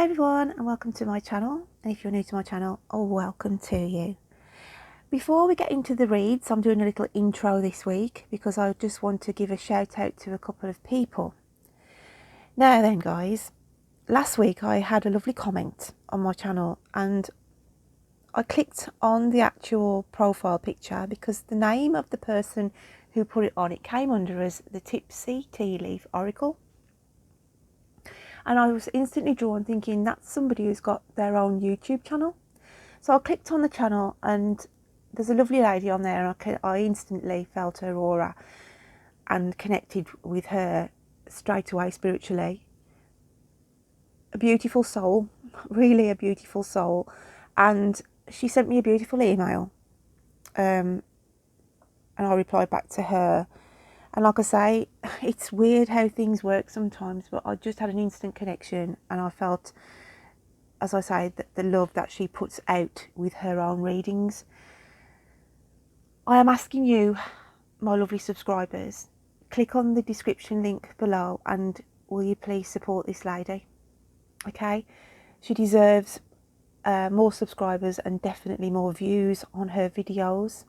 everyone, and welcome to my channel. And if you're new to my channel, welcome to you. Before we get into the reads, I'm doing a little intro this week because I just want to give a shout out to a couple of people. Now then guys, last week I had a lovely comment on my channel and I clicked on the actual profile picture because the name of the person who put it on, it came under as the Tipsy Tea Oracle. And I was instantly drawn thinking that's somebody who's got their own YouTube channel. So I clicked on the channel and there's a lovely lady on there and I instantly felt her aura and connected with her straight away spiritually. A beautiful soul, really a beautiful soul. And she sent me a beautiful email and I replied back to her. And like I say, it's weird how things work sometimes, but I just had an instant connection and I felt, as I say, that the love that she puts out with her own readings. I am asking you, my lovely subscribers, click on the description link below and will you please support this lady? Okay, she deserves more subscribers and definitely more views on her videos.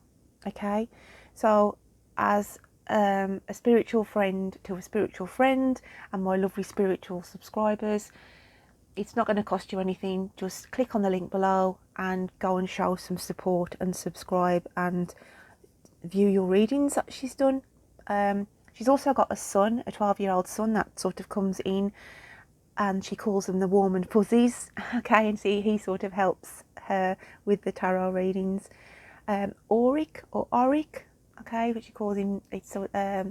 Okay, so as a spiritual friend to a spiritual friend and my lovely spiritual subscribers, it's not going to cost you anything. Just click on the link below and go and show some support and subscribe and view your readings that she's done. She's also got a son, a 12-year-old son that sort of comes in and she calls them the warm and fuzzies. Okay, and see, he sort of helps her with the tarot readings. Auric or Auric, okay, which she calls him. It's a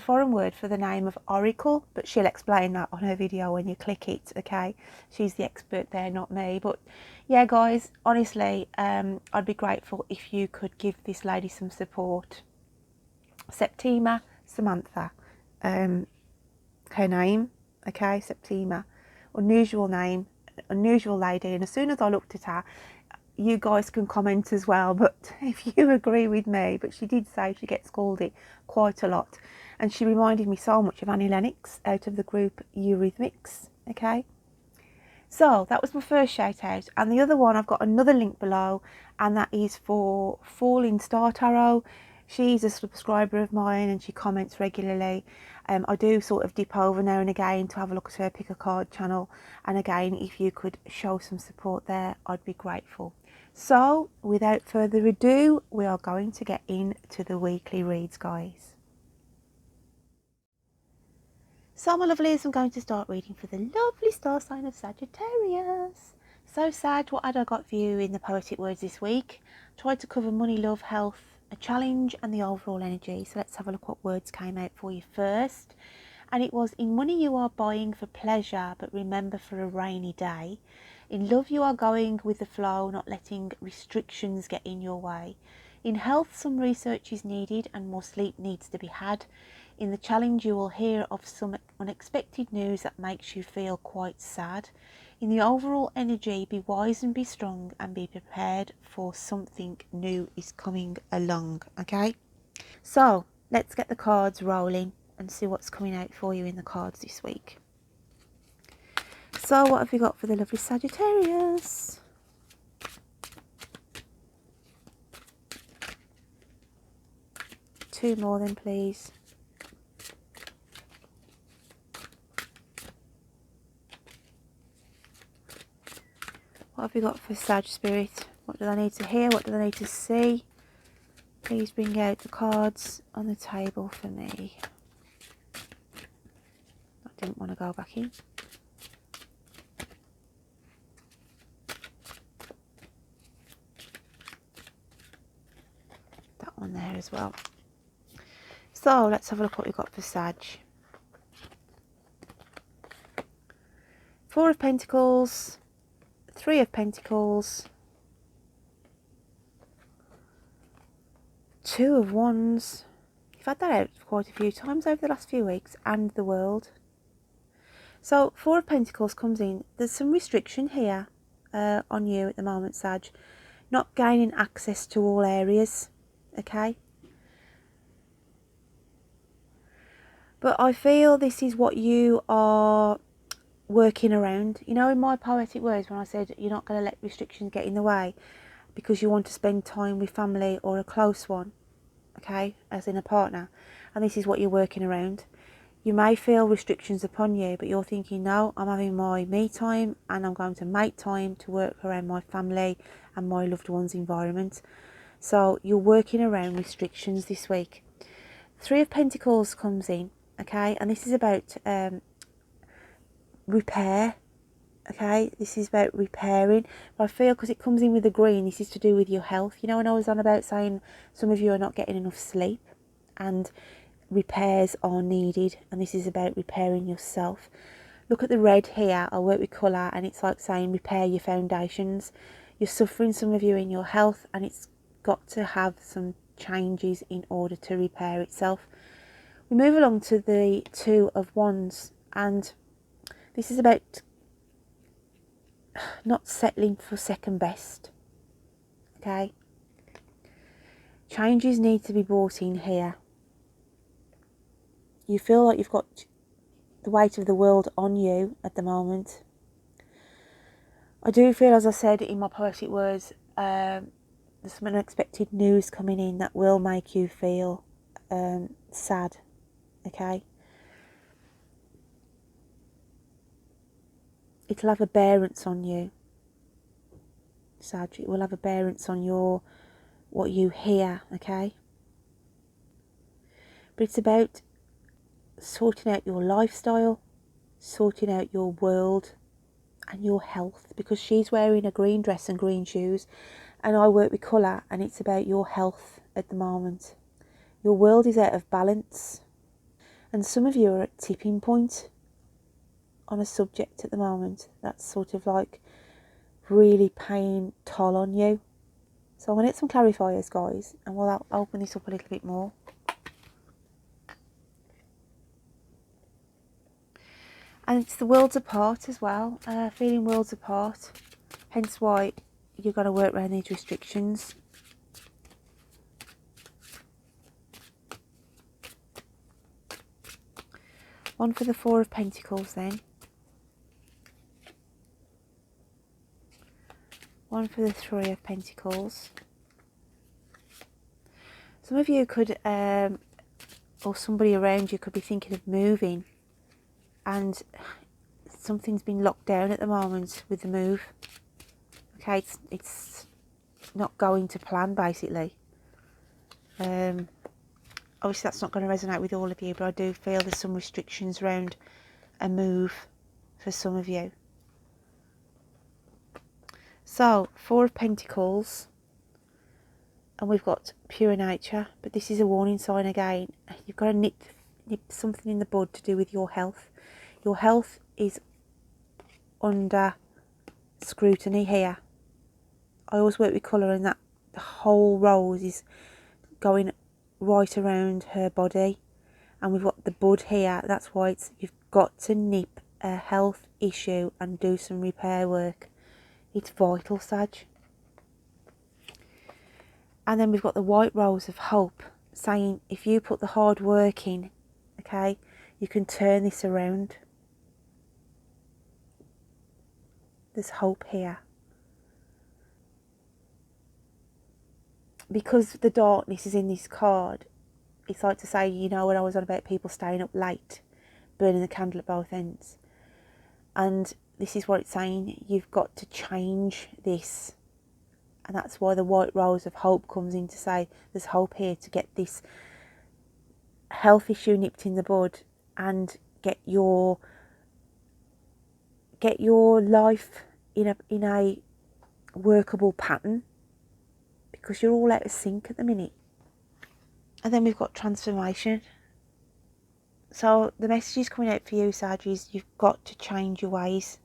foreign word for the name of Oracle, but she'll explain that on her video when you click it. Okay, she's the expert there, not me. But yeah guys, honestly, I'd be grateful if you could give this lady some support. Septima Samantha, her name, okay, Septima, unusual name, unusual lady. And as soon as I looked at her, you guys can comment as well, but if you agree with me, but she did say she gets called it quite a lot, and she reminded me so much of Annie Lennox out of the group Eurythmics. Okay, so that was my first shout out, and the other one, I've got another link below, and that is for Falling Star Tarot. She's a subscriber of mine and she comments regularly. I do sort of dip over now and again to have a look at her pick a card channel, and again, if you could show some support there, I'd be grateful. So without further ado, we are going to get into the weekly reads, guys. So my lovelies, I'm going to start reading for the lovely star sign of Sagittarius. So Sag, what had I got for you in the poetic words this week? Tried to cover money, love, health, a challenge and the overall energy. So let's have a look what words came out for you first. And it was, in money you are buying for pleasure, but remember for a rainy day. In love you are going with the flow, not letting restrictions get in your way. In health some research is needed and more sleep needs to be had. In the challenge you will hear of some unexpected news that makes you feel quite sad. In the overall energy, be wise and be strong and be prepared for something new is coming along. Okay, so let's get the cards rolling and see what's coming out for you in the cards this week. So what have we got for the lovely Sagittarius? Two more then, please. What have we got for Sag Spirit? What do they need to hear? What do they need to see? Please bring out the cards on the table for me. I didn't want to go back in. That one there as well. So let's have a look what we've got for Sag. Four of Pentacles, Three of Pentacles, Two of Wands. You've had that out quite a few times over the last few weeks, and the World. So Four of Pentacles comes in. There's some restriction here on you at the moment, Sag. Not gaining access to all areas, okay? But I feel this is what you are working around. You know, in my poetic words, when I said you're not going to let restrictions get in the way because you want to spend time with family or a close one, okay, as in a partner, and this is what you're working around. You may feel restrictions upon you, but you're thinking, no, I'm having my me time and I'm going to make time to work around my family and my loved one's environment. So you're working around restrictions this week. Three of Pentacles comes in, okay, and this is about repair, okay, this is about repairing. But I feel, because it comes in with the green, this is to do with your health. You know, when I was on about saying some of you are not getting enough sleep and repairs are needed, and this is about repairing yourself. Look at the red here. I work with colour, and it's like saying repair your foundations. You're suffering, some of you, in your health, and it's got to have some changes in order to repair itself. We move along to the Two of Wands, and this is about not settling for second best, okay? Changes need to be brought in here. You feel like you've got the weight of the world on you at the moment. I do feel, as I said in my poetic words, there's some unexpected news coming in that will make you feel sad, okay? It'll have a bearance on you, Sag. It will have a bearance on your what you hear, okay? But it's about sorting out your lifestyle, sorting out your world and your health, because she's wearing a green dress and green shoes, and I work with colour, and it's about your health at the moment. Your world is out of balance, and some of you are at tipping point on a subject at the moment that's sort of like really paying toll on you. So I'm going to get some clarifiers, guys, and we'll open this up a little bit more. And it's the worlds apart as well, feeling worlds apart, hence why you've got to work around these restrictions. One for the Four of Pentacles then. One for the Three of Pentacles. Some of you could, or somebody around you could be thinking of moving, and something's been locked down at the moment with the move. Okay, it's not going to plan, basically. Obviously that's not going to resonate with all of you, but I do feel there's some restrictions around a move for some of you. So, Four of Pentacles, and we've got pure nature, but this is a warning sign again. You've got to nip something in the bud to do with your health. Your health is under scrutiny here. I always work with colour, and that the whole rose is going right around her body, and we've got the bud here. That's why you've got to nip a health issue and do some repair work. It's vital, Sag. And then we've got the white rose of hope, saying if you put the hard work in, okay, you can turn this around. There's hope here. Because the darkness is in this card, it's like to say, you know, when I was on about people staying up late, burning the candle at both ends. And this is what it's saying, you've got to change this. And that's why the white rose of hope comes in to say there's hope here to get this health issue nipped in the bud and get your life in a workable pattern, because you're all out of sync at the minute. And then we've got transformation. So the message is coming out for you, Sag, is you've got to change your ways.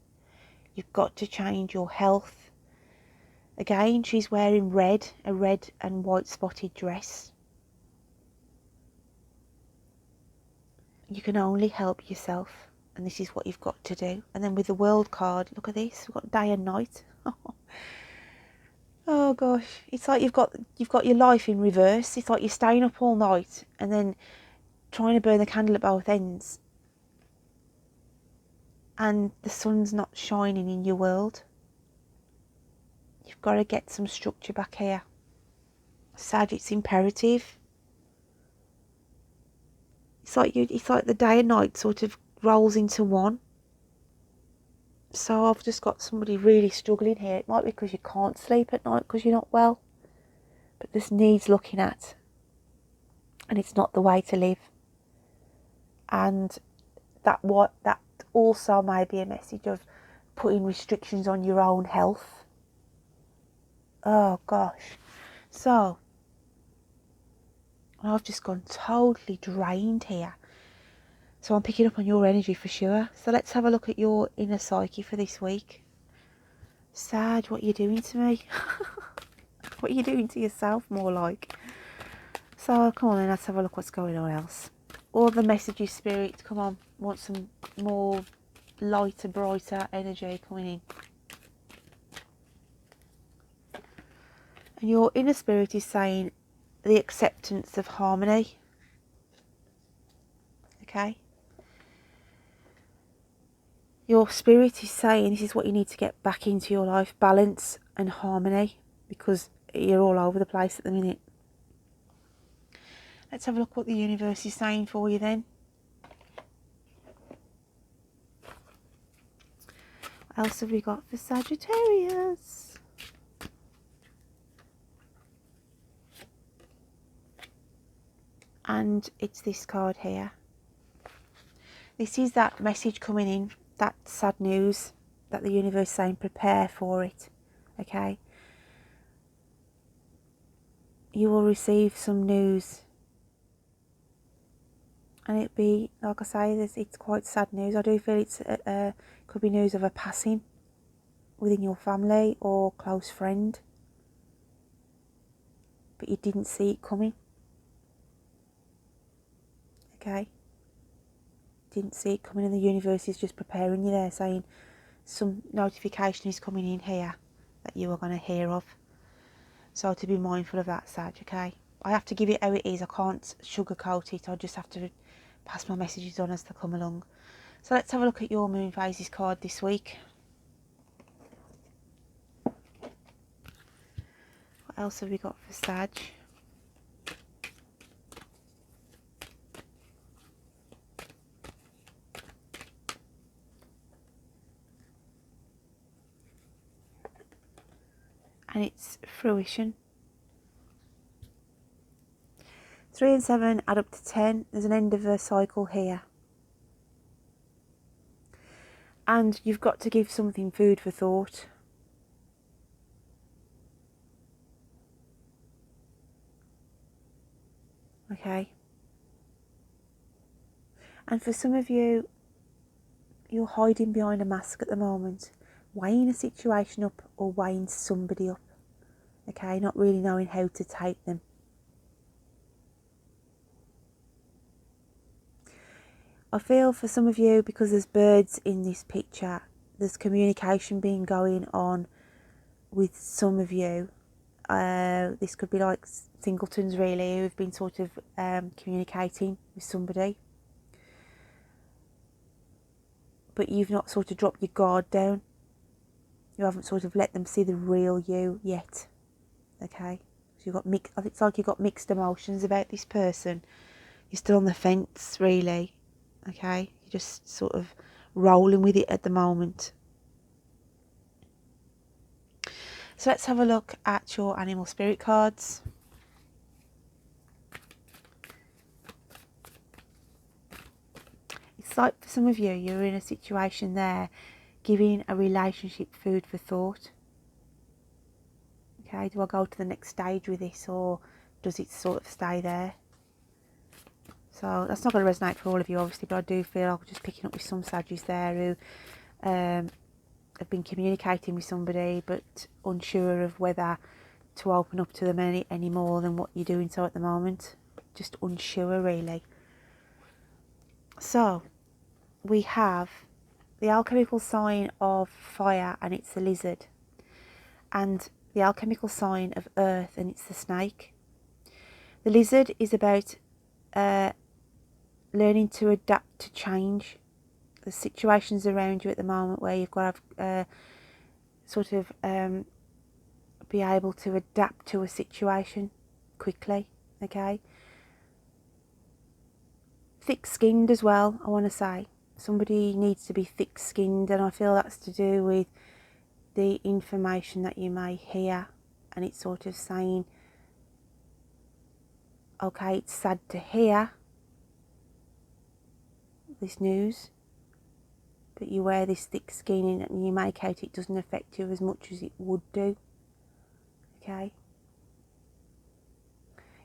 You've got to change your health. Again, she's wearing red, a red and white spotted dress. You can only help yourself, and this is what you've got to do. And then with the World card, look at this, we've got day and night. Oh gosh, it's like you've got your life in reverse. It's like you're staying up all night and then trying to burn the candle at both ends. and the sun's not shining in your world. You've got to get some structure back here. Sag, it's imperative. It's like the day and night sort of rolls into one. So I've just got somebody really struggling here. It might be because you can't sleep at night because you're not well, but this needs looking at, and it's not the way to live. And that also may be a message of putting restrictions on your own health. Oh gosh. So I've just gone totally drained here. So I'm picking up on your energy for sure. So let's have a look at your inner psyche for this week. Sag, what are you doing to me? What are you doing to yourself, more like? So come on then, let's have a look what's going on else. All the messages, spirit, come on. Want some more lighter, brighter energy coming in. And your inner spirit is saying the acceptance of harmony. Okay? Your spirit is saying this is what you need to get back into your life. Balance and harmony. Because you're all over the place at the minute. Let's have a look what the universe is saying for you then. What else have we got for Sagittarius? And it's this card here. This is that message coming in, that sad news that the universe is saying prepare for it. Okay? You will receive some news. And it be, like I say, it's quite sad news. I do feel it's could be news of a passing within your family or close friend. But you didn't see it coming. Okay? Didn't see it coming, and the universe is just preparing you there, saying some notification is coming in here that you are going to hear of. So to be mindful of that, Sag, okay? I have to give it how it is. I can't sugarcoat it. I just have to pass my messages on as they come along. So let's have a look at your moon phases card this week. What else have we got for Sag? And it's fruition. 3 and 7 add up to 10. There's an end of a cycle here. And you've got to give something food for thought. Okay? And for some of you, you're hiding behind a mask at the moment, weighing a situation up or weighing somebody up. Okay? Not really knowing how to take them. I feel for some of you, because there's birds in this picture, there's communication being going on with some of you. This could be like singletons really, who've been sort of communicating with somebody. But you've not sort of dropped your guard down. You haven't sort of let them see the real you yet. Okay? So you've got it's like you've got mixed emotions about this person. You're still on the fence really. Okay? You're just sort of rolling with it at the moment. So let's have a look at your animal spirit cards. It's like for some of you, you're in a situation there, giving a relationship food for thought. Okay, do I go to the next stage with this, or does it sort of stay there? So that's not going to resonate for all of you, obviously, but I do feel I'm just picking up with some Saggies there who have been communicating with somebody, but unsure of whether to open up to them any more than what you're doing so at the moment. Just unsure, really. So we have the alchemical sign of fire, and it's the lizard, and the alchemical sign of earth, and it's the snake. The lizard is about learning to adapt to change the situations around you at the moment where you've got to sort of be able to adapt to a situation quickly, okay? Thick-skinned as well, I want to say. Somebody needs to be thick-skinned, and I feel that's to do with the information that you may hear, and it's sort of saying, okay, it's sad to hear this news, but you wear this thick skin and you make out it doesn't affect you as much as it would do, okay?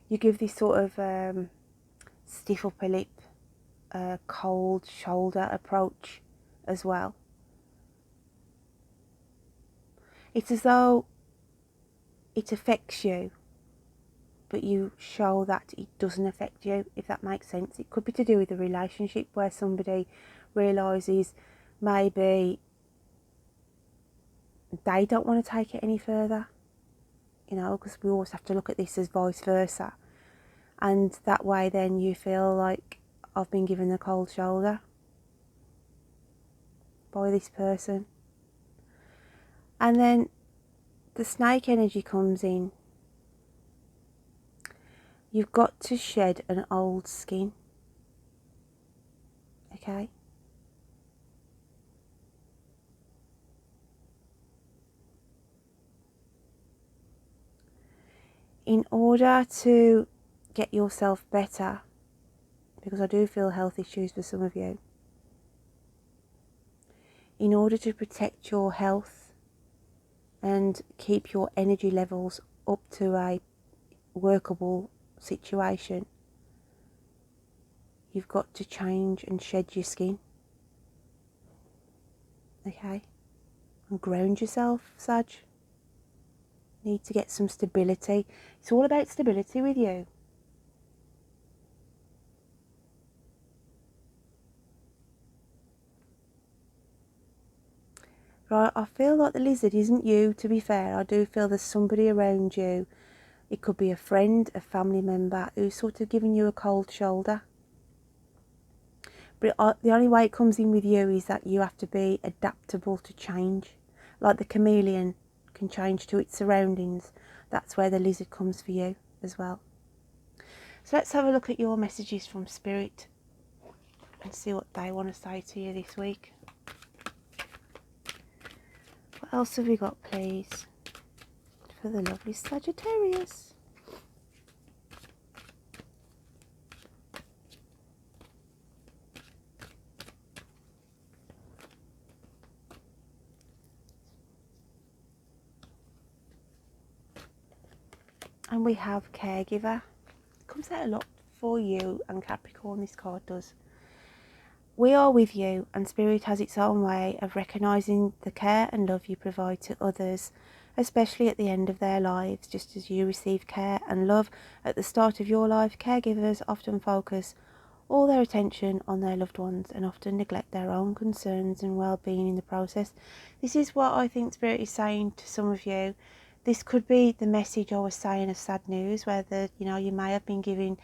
You give this sort of stiff upper lip, cold shoulder approach as well. It's as though it affects you, but you show that it doesn't affect you, if that makes sense. It could be to do with a relationship where somebody realises maybe they don't want to take it any further, you know, because we always have to look at this as vice versa. And that way then you feel like, I've been given the cold shoulder by this person. And then the snake energy comes in. You've got to shed an old skin, okay? In order to get yourself better, because I do feel health issues for some of you, in order to protect your health and keep your energy levels up to a workable situation, you've got to change and shed your skin, okay? And ground yourself, Sag. Need to get some stability. It's all about stability with you. Right, I feel like the lizard isn't you, to be fair. I do feel there's somebody around you. It could be a friend, a family member, who's sort of giving you a cold shoulder. But the only way it comes in with you is that you have to be adaptable to change. Like the chameleon can change to its surroundings. That's where the lizard comes for you as well. So let's have a look at your messages from Spirit and see what they want to say to you this week. What else have we got, please, for the lovely Sagittarius? And we have Caregiver. It comes out a lot for you and Capricorn, this card does. We are with you, and Spirit has its own way of recognising the care and love you provide to others, especially at the end of their lives. Just as you receive care and love at the start of your life, caregivers often focus all their attention on their loved ones and often neglect their own concerns and well-being in the process. This is what I think Spirit is saying to some of you. This could be the message I was saying of sad news, where you may have been giving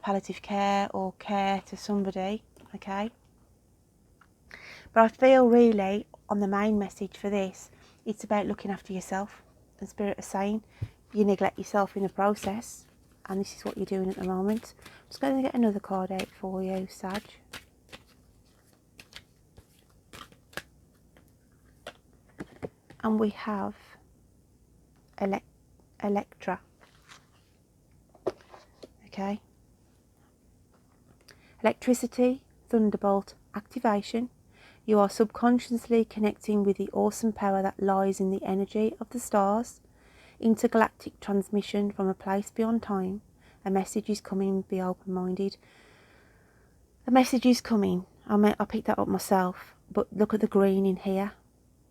palliative care or care to somebody, okay? But I feel really, on the main message for this, it's about looking after yourself. And Spirit is saying, you neglect yourself in the process, and this is what you're doing at the moment. I'm just going to get another card out for you, Sag. And we have Electra. Okay. Electricity, thunderbolt, activation. You are subconsciously connecting with the awesome power that lies in the energy of the stars. Intergalactic transmission from a place beyond time. A message is coming, be open-minded. A message is coming. I picked that up myself, but look at the green in here.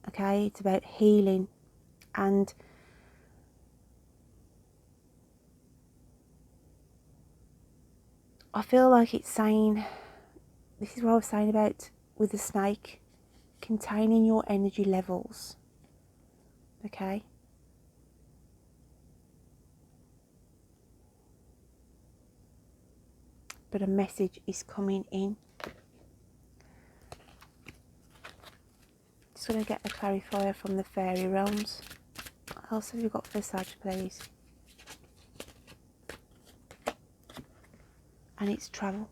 Okay, it's about healing, and I feel like it's saying, this is what I was saying about with the snake, containing your energy levels, okay? But a message is coming in. going to get a clarifier from the fairy realms. What else have you got for Sag, please? And it's travel.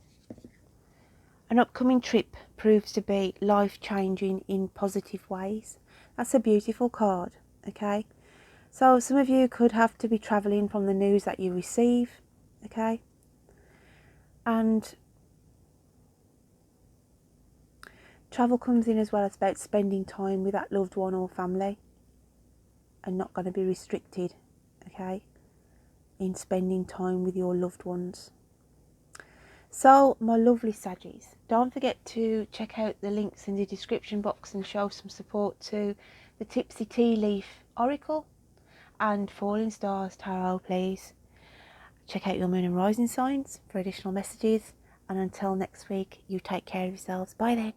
An upcoming trip proves to be life-changing in positive ways. That's a beautiful card, okay? So some of you could have to be travelling from the news that you receive, okay? And travel comes in as well as about spending time with that loved one or family, and not going to be restricted, okay, in spending time with your loved ones. So my lovely Saggies, don't forget to check out the links in the description box and show some support to the Tipsy Tea Leaf Oracle and Falling Stars Tarot, please. Check out your moon and rising signs for additional messages, and until next week, you take care of yourselves. Bye then.